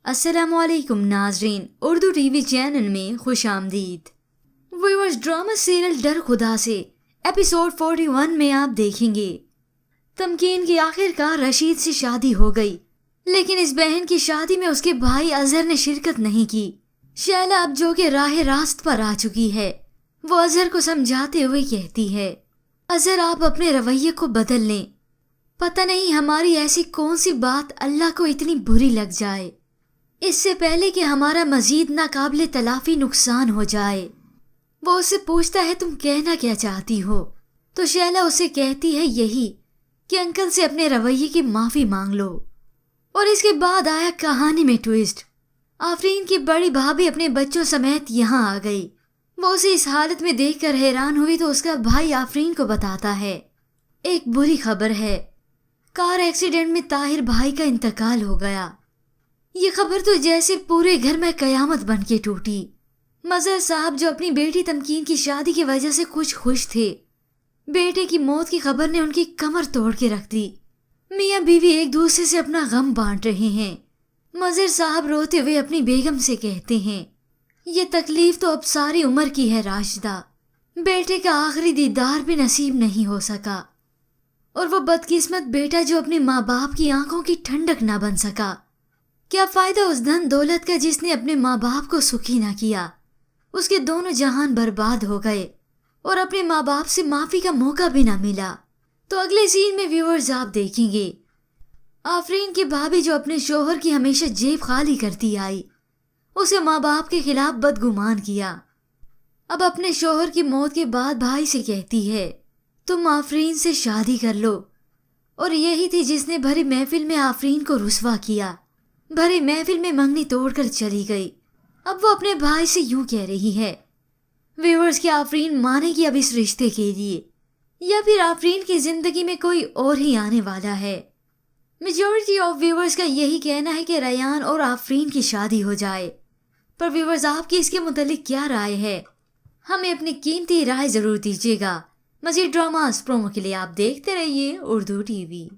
अस्सलाम वालेकुम नाजरीन, उर्दू टीवी चैनल में खुश आमदीद। व्यूअर्स, ड्रामा सीरियल डर खुदा से एपिसोड 41 में आप देखेंगे तमकीन की आखिरकार रशीद से शादी हो गई, लेकिन इस बहन की शादी में उसके भाई अजहर ने शिरकत नहीं की। शैला अब जो कि राह रास्त पर आ चुकी है, वो अजहर को समझाते हुए कहती है, अजहर आप अपने रवैये को बदल लें। पता नहीं हमारी ऐसी कौन सी बात अल्लाह को इतनी बुरी लग जाए, इससे पहले कि हमारा मजीद नाकाबिले तलाफी नुकसान हो जाए। वो उससे पूछता है तुम कहना क्या चाहती हो, तो शैला उसे कहती है यही कि अंकल से अपने रवैये की माफ़ी मांग लो। और इसके बाद आया कहानी में ट्विस्ट। आफरीन की बड़ी भाभी अपने बच्चों समेत यहाँ आ गई। वो उसे इस हालत में देखकर हैरान हुई तो उसका भाई आफरीन को बताता है एक बुरी खबर है, कार एक्सीडेंट में ताहिर भाई का इंतकाल हो गया। ये खबर तो जैसे पूरे घर में कयामत बन के टूटी। मजहर साहब जो अपनी बेटी तमकीन की शादी की वजह से कुछ खुश थे, बेटे की मौत की खबर ने उनकी कमर तोड़ के रख दी। मियाँ बीवी एक दूसरे से अपना गम बांट रहे हैं। मजहर साहब रोते हुए अपनी बेगम से कहते हैं ये तकलीफ तो अब सारी उम्र की है राशिदा, बेटे का आखिरी दीदार भी नसीब नहीं हो सका, और वो बदकिस्मत बेटा जो अपने माँ बाप की आंखों की ठंडक ना बन सका। क्या फायदा उस धन दौलत का जिसने अपने माँ बाप को सुखी ना किया। उसके दोनों जहान बर्बाद हो गए और अपने माँ बाप से माफी का मौका भी ना मिला। तो अगले सीन में व्यूअर्स आप देखेंगे आफरीन की भाभी जो अपने शोहर की हमेशा जेब खाली करती आई, उसे माँ बाप के खिलाफ बदगुमान किया। अब अपने शोहर की मौत के बाद भाई से कहती है तुम आफरीन से शादी कर लो, और यही थी जिसने भरी महफिल में आफरीन को रुस्वा किया। भरी महफिल में मंगनी तोड़कर चली गई। अब वो अपने भाई से यूं कह रही है व्यूअर्स की आफरीन मानेगी अब इस रिश्ते के लिए, या फिर आफरीन की जिंदगी में कोई और ही आने वाला है। मेजॉरिटी ऑफ व्यूअर्स का यही कहना है कि रयान और आफरीन की शादी हो जाए, पर व्यूअर्स आपकी इसके मुतालिक क्या राय है, हमें अपनी कीमती राय जरूर दीजिएगा। मज़ीद ड्रामास प्रोमो के लिए आप देखते रहिए उर्दू टीवी।